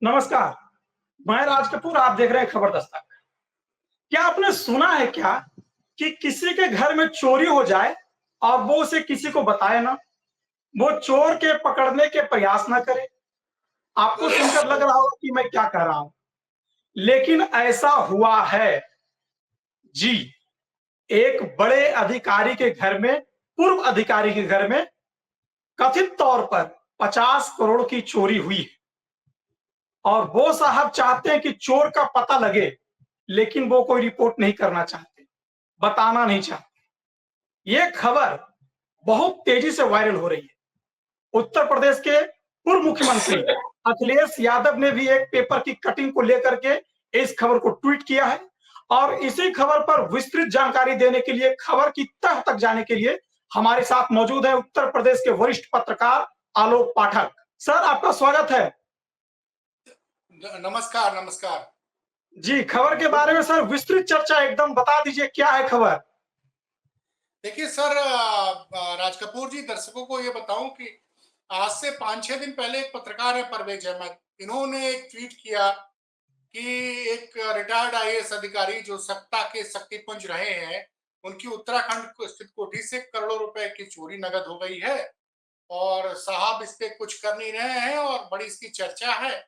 नमस्कार, मैं राज कपूर, आप देख रहे हैं खबर दस्तक। क्या आपने सुना है क्या कि किसी के घर में चोरी हो जाए और वो उसे किसी को बताए ना, वो चोर के पकड़ने के प्रयास ना करे? आपको सुनकर लग रहा होगा कि मैं क्या कह रहा हूं, लेकिन ऐसा हुआ है। जी, एक बड़े अधिकारी के घर में, पूर्व अधिकारी के घर में कथित तौर पर 50 करोड़ की चोरी हुई है और वो साहब चाहते हैं कि चोर का पता लगे, लेकिन वो कोई रिपोर्ट नहीं करना चाहते, बताना नहीं चाहते। ये खबर बहुत तेजी से वायरल हो रही है। उत्तर प्रदेश के पूर्व मुख्यमंत्री अखिलेश यादव ने भी एक पेपर की कटिंग को लेकर के इस खबर को ट्वीट किया है और इसी खबर पर विस्तृत जानकारी देने के लिए, खबर की तह तक जाने के लिए हमारे साथ मौजूद है उत्तर प्रदेश के वरिष्ठ पत्रकार आलोक पाठक। सर, आपका स्वागत है। नमस्कार नमस्कार। जी, खबर के बारे में सर विस्तृत चर्चा एकदम बता दीजिए, क्या है खबर? देखिए सर, राज कपूर जी, दर्शकों को ये बताऊं कि आज से 5-6 दिन पहले एक पत्रकार है परवेज अहमद, इन्होंने एक ट्वीट किया कि एक रिटायर्ड आईएएस अधिकारी जो सत्ता के शक्तिपुंज रहे हैं, उनकी उत्तराखंड स्थित कोठी से करोड़ों रुपए की चोरी नगद हो गई है और साहब इस पे कुछ कर नहीं रहे हैं और बड़ी इसकी चर्चा है।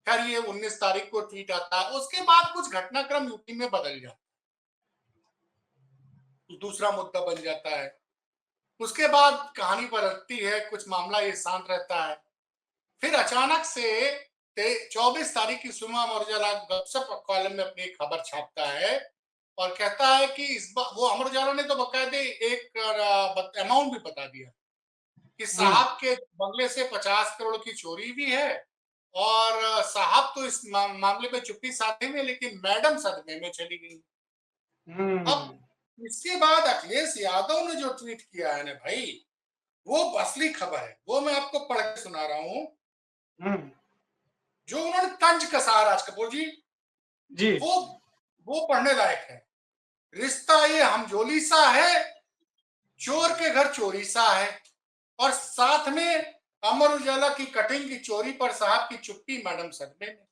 खैर, ये 19 तारीख को ट्वीट आता है। उसके बाद कुछ घटनाक्रम यूपी में बदल जाता है, दूसरा मुद्दा बन जाता है। उसके बाद कहानी पलटती है, कुछ मामला ये शांत रहता है। फिर अचानक से 24 तारीख की सुबह अमर उजाला गपशप कॉलम में अपनी एक खबर छापता है और कहता है कि इस बार वो अमर उजाला ने तो बकायदे एक अमाउंट भी बता दिया कि साहब के बंगले से 50 करोड़ की चोरी भी है और साहब तो इस मामले में चुप्पी साधे में, लेकिन मैडम सदमे में चली गई। अब इसके बाद अखिलेश यादव ने जो ट्वीट किया है ना भाई, वो असली खबर है। वो मैं आपको पढ़ के सुना रहा हूं, जो उन्होंने तंज कसा राज कपूर जी, जी। वो पढ़ने लायक है। रिश्ता ये हमजोली सा है, चोर के घर चोरी सा है, और साथ में अमर उजाला की कटिंग की चोरी पर साहब की चुप्पी, मैडम सदमे में।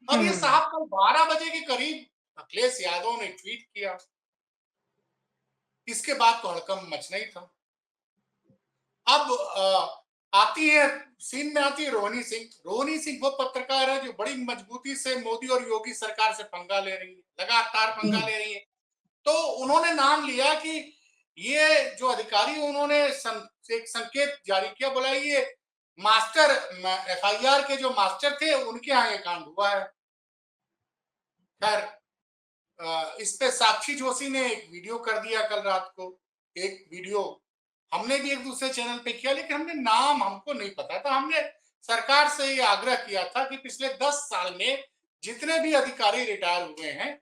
अब ये साहब कल 12 बजे के करीब अखिलेश यादव ने ट्वीट किया। इसके बाद तो हड़कंप मचना ही था। अब आती है सीन में, आती है रोहिणी सिंह। रोहिणी सिंह वो पत्रकार है जो बड़ी मजबूती से मोदी और योगी सरकार से पंगा ले रही है, लगातार पंगा ले रही है। तो उन्होंने नाम लिया कि ये जो अधिकारी, उन्होंने एक संकेत जारी किया, बोला ये मास्टर एफआईआर के जो मास्टर थे उनके यहाँ ये कांड हुआ है। खैर, इस पे साक्षी जोशी ने एक वीडियो कर दिया कल रात को। एक वीडियो हमने भी एक दूसरे चैनल पे किया, लेकिन हमने नाम हमको नहीं पता था। हमने सरकार से ये आग्रह किया था कि पिछले 10 साल में जितने भी अधिकारी रिटायर हुए हैं,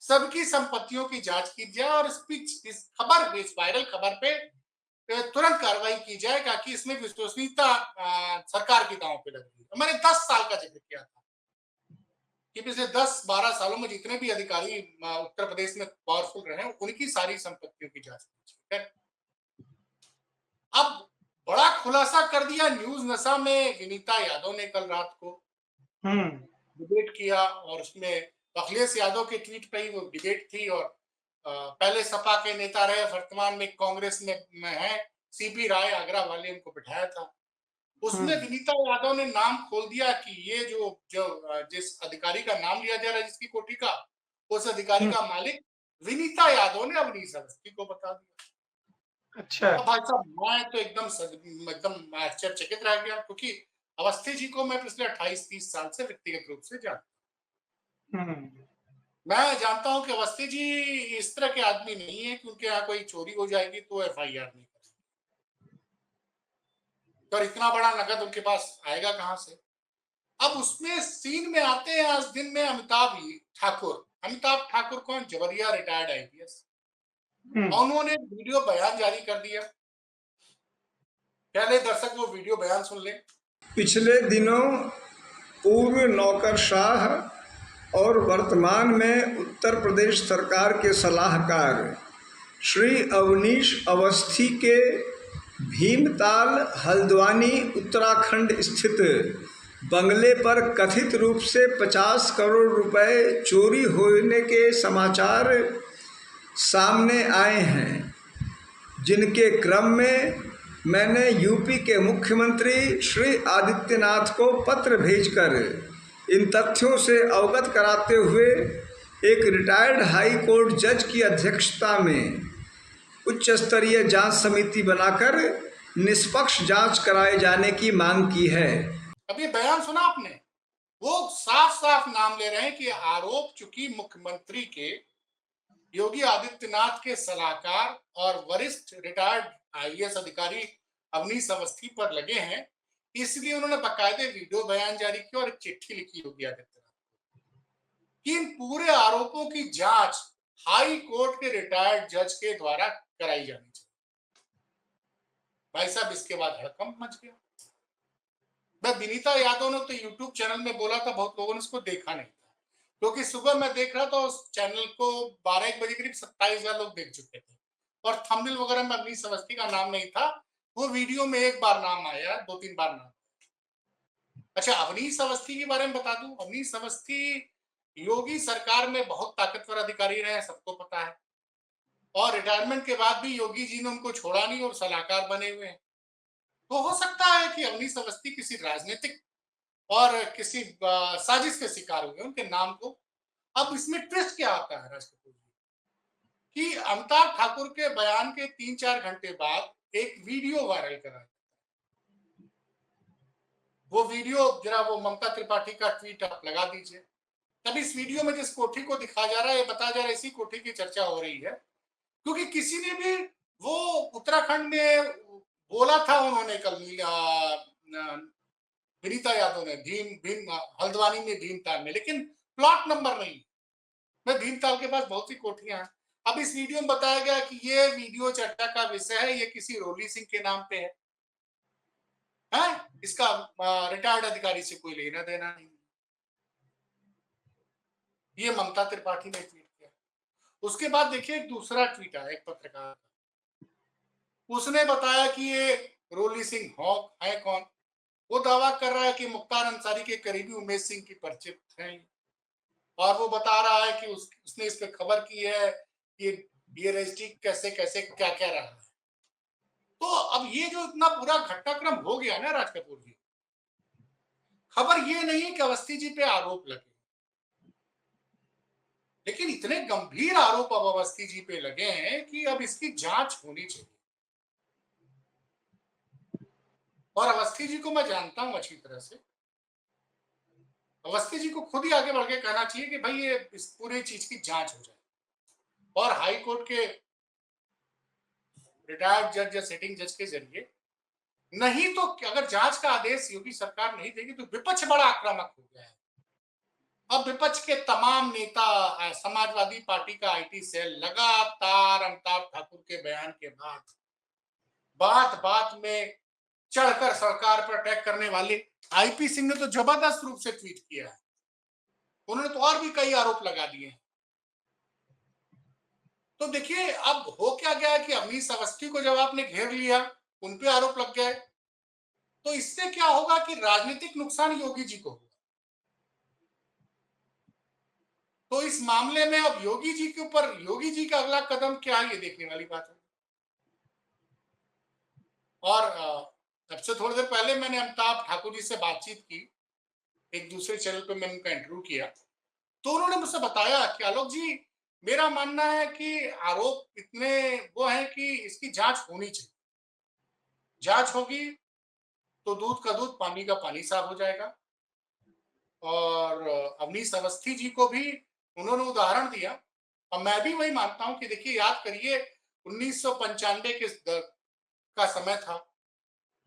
सबकी संपत्तियों की जांच की जाए और इस खबर, इस वायरल खबर पे तुरंत कार्रवाई की जाए, ताकि इसमें विश्वसनीयता सरकार की दांव पे लग रही है। मैंने 10 साल का जिक्र किया था कि पिछले 10-12 सालों में जितने भी अधिकारी उत्तर प्रदेश में पावरफुल रहे, उनकी सारी संपत्तियों की जांच कीजिए। अब बड़ा खुलासा कर दिया न्यूज नशा में विनीता यादव ने कल रात को डिबेट किया, और उसमें अखिलेश यादव के ट्वीट पे ही वो डिबेट थी। और पहले सपा के नेता रहे, वर्तमान में कांग्रेस में है, सीपी राय आगरा वाले, उनको बिठाया था। उसमें विनीता यादव ने नाम खोल दिया कि ये जिस अधिकारी का नाम लिया जा रहा है, जिसकी कोठी का, उस अधिकारी का मालिक विनीता यादव ने अवनीश अवस्थी को बता दिया। अच्छा। अब भाई साहब, मैं तो एकदम आश्चर्यचकित रह गया, क्योंकि अवस्थी जी को मैं पिछले 28-30 साल से व्यक्तिगत रूप से जानता हूं। मैं जानता हूं कि अवस्थी जी इस तरह के आदमी नहीं है कि उनके यहाँ कोई चोरी हो जाएगी तो एफआईआर नहीं करेंगे, और इतना बड़ा नगद उनके पास आएगा कहां से? अब उसमें सीन में आते हैं आज दिन में अमिताभ ठाकुर। अमिताभ ठाकुर कौन? जबरिया रिटायर्ड आईपीएस। उन्होंने वीडियो बयान जारी कर दिया। पहले दर्शक वो वीडियो बयान सुन ले। पिछले दिनों पूर्व नौकरशाह और वर्तमान में उत्तर प्रदेश सरकार के सलाहकार श्री अवनीश अवस्थी के भीमताल हल्द्वानी उत्तराखंड स्थित बंगले पर कथित रूप से 50 करोड़ रुपए चोरी होने के समाचार सामने आए हैं, जिनके क्रम में मैंने यूपी के मुख्यमंत्री श्री आदित्यनाथ को पत्र भेजकर इन तथ्यों से अवगत कराते हुए एक रिटायर्ड हाई कोर्ट जज की अध्यक्षता में उच्च स्तरीय जांच समिति बनाकर निष्पक्ष जांच कराए जाने की मांग की है। अभी बयान सुना आपने, वो साफ साफ नाम ले रहे हैं कि आरोप चूंकि मुख्यमंत्री के योगी आदित्यनाथ के सलाहकार और वरिष्ठ रिटायर्ड आईएएस अधिकारी अवनीश अवस्थी पर लगे हैं, इसलिए उन्होंने बाकायदे वीडियो बयान जारी किया और एक चिट्ठी लिखी योगी आदित्यनाथ कि इन पूरे आरोपों की जांच हाई कोर्ट के रिटायर्ड जज के द्वारा कराई जानी चाहिए। भाई साहब, इसके बाद हड़कंप मच गया। मैं विनीता यादव ने तो यूट्यूब चैनल में बोला था, बहुत लोगों ने इसको देखा नहीं था, क्योंकि सुबह मैं देख रहा था उस चैनल को 12-1 बजे करीब 27,000 लोग देख चुके थे और थंबनेल वगैरह में अवनीश अवस्थी का नाम नहीं था। वो वीडियो में एक बार नाम आया, 2-3 बार नाम। अच्छा, अवनीश अवस्थी के बारे में बता दूं, अवनीश अवस्थी योगी सरकार में बहुत ताकतवर अधिकारी रहे, सबको पता है, और रिटायरमेंट के बाद भी योगी जी ने उनको छोड़ा नहीं और सलाहकार बने हुए हैं। तो हो सकता है कि अवनीश अवस्थी किसी राजनीतिक और किसी साजिश के शिकार हुए, उनके नाम को। अब इसमें ट्विस्ट क्या आता है राज कपूर जी, कि अमिताभ ठाकुर के बयान के 3-4 घंटे बाद एक वीडियो वायरल करा। वो वीडियो जरा वो ममता त्रिपाठी का ट्वीट आप लगा दीजिए। तब इस वीडियो में जिस कोठी को दिखाया जा रहा है, ये बताया जा रहा है इसी कोठी की चर्चा हो रही है, क्योंकि किसी ने भी वो उत्तराखंड में बोला था, उन्होंने कल विनीता यादव ने भीम हल्द्वानी में भीमताल में, लेकिन प्लॉट नंबर नहीं। मैं भीमताल के पास बहुत सी कोठियां हैं। अब इस वीडियो में बताया गया कि ये वीडियो चर्चा का विषय है, ये किसी रोली सिंह के नाम पे है, इसका रिटायर्ड अधिकारी से कोई लेना देना नहीं। ये ममता त्रिपाठी ने ट्वीट किया। उसके बाद देखिए एक दूसरा ट्वीट आया एक पत्रकार, उसने बताया कि ये रोली सिंह हॉक है कौन। वो दावा कर रहा है कि मुख्तार अंसारी के करीबी उमेश सिंह की परिचित हैं, और वो बता रहा है कि उसने इस पे खबर की है कि ये रजिस्ट्री कैसे कैसे क्या क्या रहा है। तो अब ये जो इतना पूरा घटनाक्रम हो गया ना राज कपूर जी, खबर ये नहीं है कि अवस्थी जी पे आरोप लगे, लेकिन इतने गंभीर आरोप अब अवस्थी जी पे लगे हैं कि अब इसकी जांच होनी चाहिए। और अवस्थी जी को मैं जानता हूं अच्छी तरह से, अवस्थी जी को खुद ही आगे बढ़ के कहना चाहिए कि भाई ये इस पूरी चीज की जांच हो जाए, और हाई कोर्ट के रिटायर्ड जज या सिटिंग जज के जरिए। नहीं तो अगर जांच का आदेश योगी सरकार नहीं देगी तो विपक्ष बड़ा आक्रामक हो गया है। अब विपक्ष के तमाम नेता, समाजवादी पार्टी का आईटी सेल लगातार अमिताभ ठाकुर के बयान के बाद बात बात में चढ़कर सरकार पर अटैक करने वाले आईपी सिंह ने तो जबरदस्त रूप से ट्वीट किया है। उन्होंने तो और भी कई आरोप लगा दिए हैं। तो देखिए अब हो क्या गया कि अवनीश अवस्थी को जब आपने घेर लिया, उन पे आरोप लग गए, तो इससे क्या होगा कि राजनीतिक नुकसान योगी जी को होगा। तो इस मामले में अब योगी जी के ऊपर, योगी जी का अगला कदम क्या है, ये देखने वाली बात है। और अब से थोड़ी देर पहले मैंने अमिताभ ठाकुर जी से बातचीत की, एक दूसरे चैनल पे मैंने उनका इंटरव्यू किया, तो उन्होंने मुझसे बताया कि आलोक जी, मेरा मानना है कि आरोप इतने वो है कि इसकी जांच होनी चाहिए। जांच होगी तो दूध का दूध, पानी का पानी साफ हो जाएगा। और अवनीश अवस्थी जी को भी उन्होंने उदाहरण दिया, और मैं भी वही मानता हूं कि देखिए याद करिए 1995 के का समय था,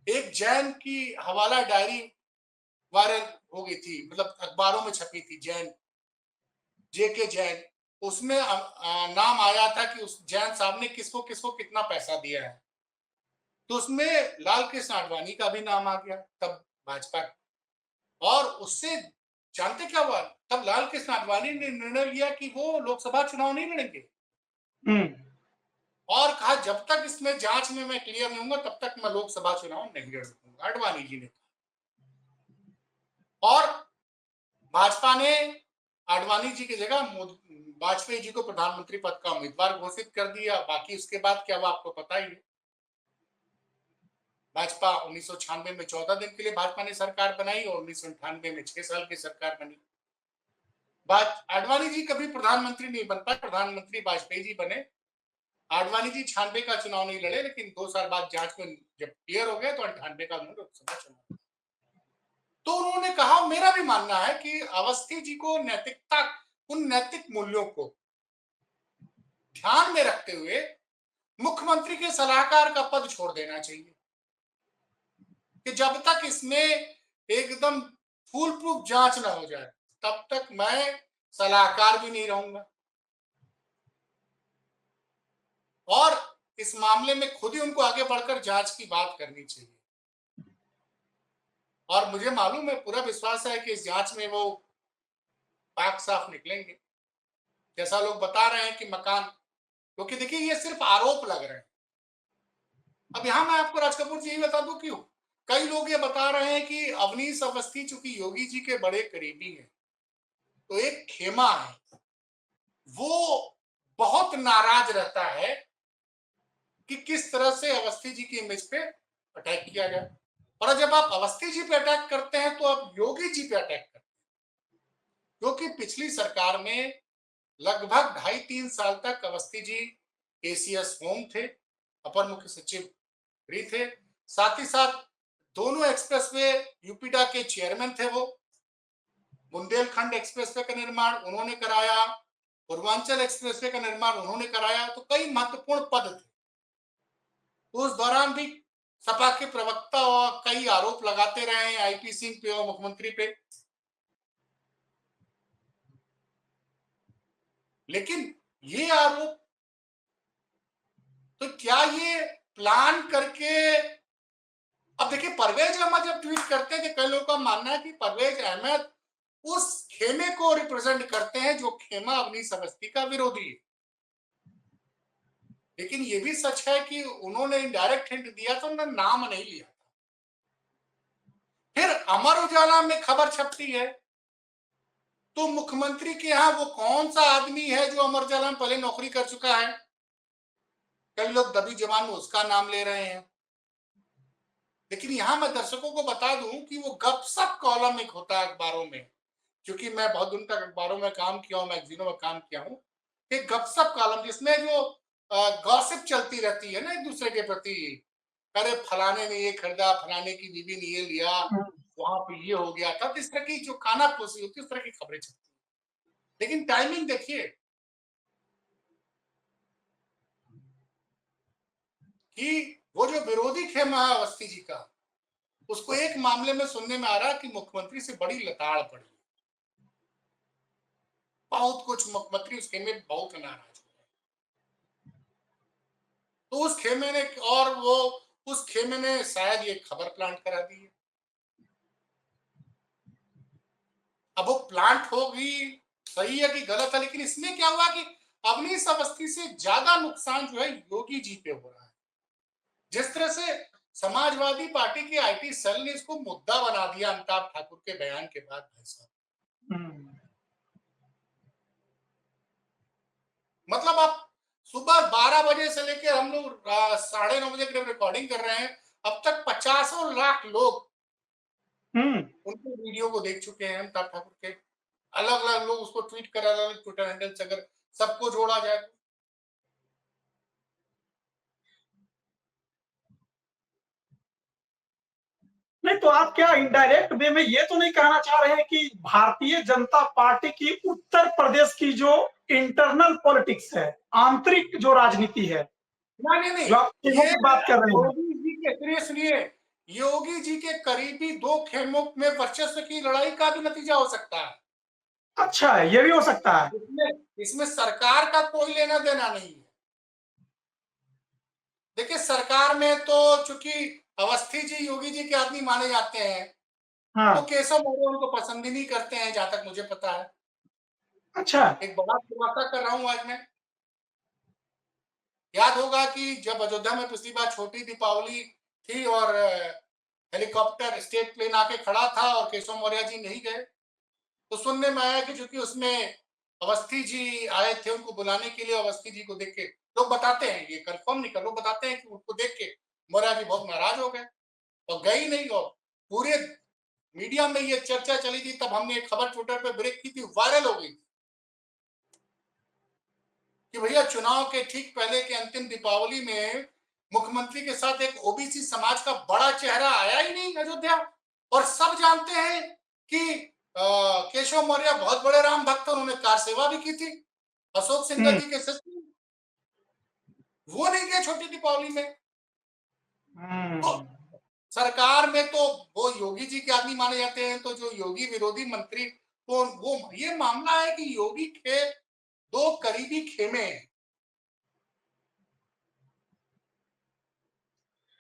एक जैन की हवाला डायरी वायरल हो गई थी, मतलब अखबारों में छपी थी, जैन जेके जैन। उसमें नाम आया था कि उस जैन साहब ने किसको किसको कितना पैसा दिया है, तो उसमें लाल कृष्ण आडवाणी का भी नाम आ गया, तब भाजपा। और उससे जानते क्या हुआ, तब लाल कृष्ण आडवाणी ने निर्णय लिया कि वो लोकसभा चुनाव नहीं लड़ेंगे, और कहा जब तक इसमें जांच में मैं क्लियर नहीं होऊंगा तब तक मैं लोकसभा चुनाव नहीं लड़ सकूंगा, आडवाणी जी ने कहा। और भाजपा ने आडवाणी जी की जगह वाजपेयी जी को प्रधानमंत्री पद का उम्मीदवार घोषित कर दिया। बाकी उसके बाद क्या हुआ आपको पता ही है। भाजपा 1996 में 14 दिन के लिए भाजपा ने सरकार बनाई और 1998 में 6 साल की सरकार बनी। आडवाणी जी कभी प्रधानमंत्री नहीं बन पाए, प्रधानमंत्री वाजपेयी जी बने। आडवाणी जी 96 का चुनाव नहीं लड़े, लेकिन 2 साल बाद जांच में जब क्लियर हो गए तो 98 का उन्होंने लोकसभा चुनाव। तो उन्होंने कहा, मेरा भी मानना है कि अवस्थी जी को नैतिकता, उन नैतिक मूल्यों को ध्यान में रखते हुए मुख्यमंत्री के सलाहकार का पद छोड़ देना चाहिए कि जब तक इसमें एकदम फूल प्रूफ जांच ना हो जाए तब तक मैं सलाहकार भी नहीं रहूंगा, और इस मामले में खुद ही उनको आगे बढ़कर जांच की बात करनी चाहिए। और मुझे मालूम है, पूरा विश्वास है कि इस जांच में वो पाक साफ निकलेंगे। जैसा लोग बता रहे हैं कि मकान, क्योंकि देखिए ये सिर्फ आरोप लग रहे हैं। अब यहां मैं आपको राज कपूर जी यही बता दूं, क्यों कई लोग ये बता रहे हैं कि अवनीश अवस्थी चूंकि योगी जी के बड़े करीबी हैं, तो एक खेमा है, वो बहुत नाराज रहता है कि किस तरह से अवस्थी जी की इमेज पे अटैक किया जाए। और जब आप अवस्थी जी पे अटैक करते हैं तो आप योगी जी पे अटैक करते हैं, क्योंकि पिछली सरकार में लगभग 2.5-3 साल तक अवस्थी जी एसीएस होम थे, अपर मुख्य सचिव गृह थे, साथ ही साथ दोनों एक्सप्रेसवे यूपीडा के चेयरमैन थे। वो बुंदेलखंड एक्सप्रेसवे का निर्माण उन्होंने कराया, पूर्वांचल एक्सप्रेसवे का निर्माण उन्होंने कराया, तो कई महत्वपूर्ण पद थे। उस दौरान भी सपा के प्रवक्ता और कई आरोप लगाते रहे हैं आईपी सिंह पे और मुख्यमंत्री पे, लेकिन ये आरोप, तो क्या ये प्लान करके, अब देखिए परवेज अहमद जब ट्वीट करते हैं तो कई लोगों का मानना है कि परवेज अहमद उस खेमे को रिप्रेजेंट करते हैं जो खेमा अवनीश अवस्थी का विरोधी है। लेकिन ये भी सच है कि उन्होंने डायरेक्ट हिंट दिया था, उन्होंने नाम नहीं लिया था। फिर अमर उजाला में खबर छपती है तो मुख्यमंत्री के यहां वो कौन सा आदमी है जो अमर उजाला में पहले नौकरी कर चुका है, कई लोग दबी जबान में उसका नाम ले रहे हैं। लेकिन यहां मैं दर्शकों को बता दूं कि वो गपसप कॉलम एक होता है अखबारों में, क्योंकि मैं बहुत दिन तक अखबारों में काम किया हूं, मैगजीनों में काम किया हूं, एक गपसप कॉलम जिसमें जो गॉसिप चलती रहती है ना एक दूसरे के प्रति, अरे फलाने ने ये खरीदा, फलाने की बीवी ने ये लिया, वहां पे ये हो गया था, इस तरह की जो कानाफूसी होती है उस तरह की खबरें चलती है। लेकिन टाइमिंग देखिए कि वो जो विरोधी खेमा है अवस्थी जी का, उसको एक मामले में सुनने में आ रहा है कि मुख्यमंत्री से बड़ी लताड़ पड़ी, बहुत कुछ मुख्यमंत्री उस खेमे में बहुत नाराज हो, तो उस खेमे ने, और वो उस खेमे ने शायद ये खबर प्लांट करा दी है। अब वो प्लांट होगी, सही है कि गलत है, लेकिन इसमें क्या हुआ कि अवनीश अवस्थी से ज्यादा नुकसान जो है योगी जी पे हो रहा है। जिस तरह से समाजवादी पार्टी के आईटी सेल ने इसको मुद्दा बना दिया अमिताभ ठाकुर के बयान के बाद, भाई साहब, मतलब आप सुबह 12 बजे से लेकर हम लोग 9:30 बजे करीब रिकॉर्डिंग कर रहे हैं, अब तक 50 लाख लोग उनके वीडियो को देख चुके हैं अमिताभ ठाकुर के। अलग अलग लोग उसको ट्वीट कर रहे हैं ट्विटर हैंडल से, अगर सबको जोड़ा जाए तो। नहीं तो आप क्या इनडायरेक्ट वे में ये तो नहीं कहना चाह रहे हैं कि भारतीय जनता पार्टी की उत्तर प्रदेश की जो इंटरनल पॉलिटिक्स है, आंतरिक जो राजनीति है, नहीं, जो आप खेमों ये की बात कर रहे हैं, योगी जी के, सुनिए, योगी जी के करीबी दो खेमों में वर्चस्व की लड़ाई का भी नतीजा हो सकता है। अच्छा है, ये भी हो सकता है। इसमें सरकार का कोई लेना देना नहीं है। देखिए सरकार में तो चूंकि अवस्थी जी योगी जी के आदमी माने जाते हैं, तो केशव मौर्य उनको पसंद ही नहीं करते हैं, जहां तक मुझे पता है। अच्छा, एक बड़ा खुलासा कर रहा हूं आज मैं। याद होगा कि जब अयोध्या में पिछली बार छोटी दीपावली थी और हेलीकॉप्टर स्टेट प्लेन आके खड़ा था और केशव मौर्य जी नहीं गए। तो सुनने में आया कि चूंकि उसमें अवस्थी जी आए थे उनको बुलाने के लिए, अवस्थी जी को देख के लोग बताते हैं, ये कंफर्म नहीं कर, लोग बताते हैं कि उनको देख के मौर्य जी बहुत नाराज हो गए और गई नहीं। और पूरे मीडिया में ये चर्चा चली थी, तब हमने एक खबर ट्विटर पे ब्रेक की थी, वायरल हो गई कि भैया चुनाव के ठीक पहले के अंतिम दीपावली में मुख्यमंत्री के साथ एक ओबीसी समाज का बड़ा चेहरा आया ही नहीं अयोध्या। और सब जानते हैं कि केशव मौर्य बहुत बड़े राम भक्त, उन्होंने कार सेवा भी की थी अशोक सिंघल जी के सचिव, वो नहीं गए छोटी दीपावली में। तो सरकार में तो वो योगी जी के आदमी माने जाते हैं, तो जो योगी विरोधी मंत्री, तो वो ये मामला है कि योगी के दो करीबी खेमे हैं।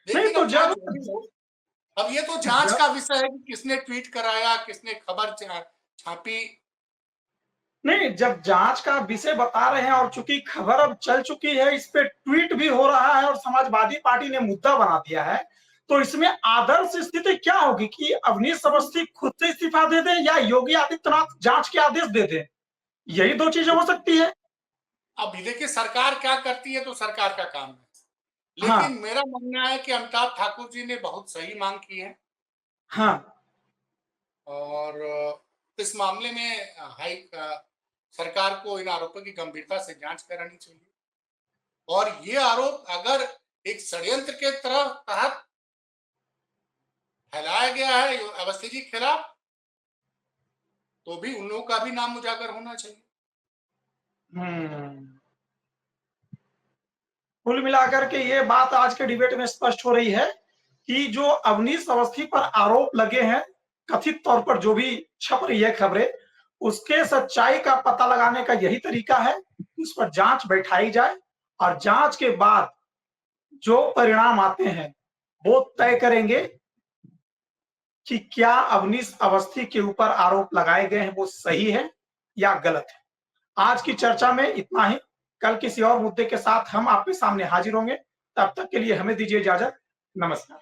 नहीं लेकिन तो जब अब ये तो जांच जब का विषय है कि किसने ट्वीट कराया, किसने खबर छापी। नहीं, जब जांच का विषय बता रहे हैं और चूंकि खबर अब चल चुकी है, इस पे ट्वीट भी हो रहा है और समाजवादी पार्टी ने मुद्दा बना दिया है, तो इसमें आदर्श स्थिति क्या होगी कि अवनीश अवस्थी खुद से इस्तीफा दे दें या योगी आदित्यनाथ जांच के आदेश दे दें? यही दो चीजें हो सकती है। अब देखिए सरकार क्या करती है तो सरकार का काम है, लेकिन हाँ, मेरा मानना है कि अमिताभ ठाकुर जी ने बहुत सही मांग की है हाँ। और इस मामले में सरकार को इन आरोपों की गंभीरता से जांच करानी चाहिए। और ये आरोप अगर एक षड्यंत्र के तहत फैलाया गया है अवस्थी जी के खिलाफ, तो भी उन लोगों का भी नाम उजागर होना चाहिए। कुल मिलाकर के ये बात आज के डिबेट में स्पष्ट हो रही है कि जो अवनीश अवस्थी पर आरोप लगे हैं, कथित तौर पर जो भी छप रही है खबरें, उसके सच्चाई का पता लगाने का यही तरीका है, उस पर जांच बैठाई जाए और जांच के बाद जो परिणाम आते हैं वो तय करेंगे कि क्या अवनीश अवस्थी के ऊपर आरोप लगाए गए हैं वो सही है या गलत है। आज की चर्चा में इतना ही। कल किसी और मुद्दे के साथ हम आपके सामने हाजिर होंगे। तब तक के लिए हमें दीजिए इजाजत। नमस्कार।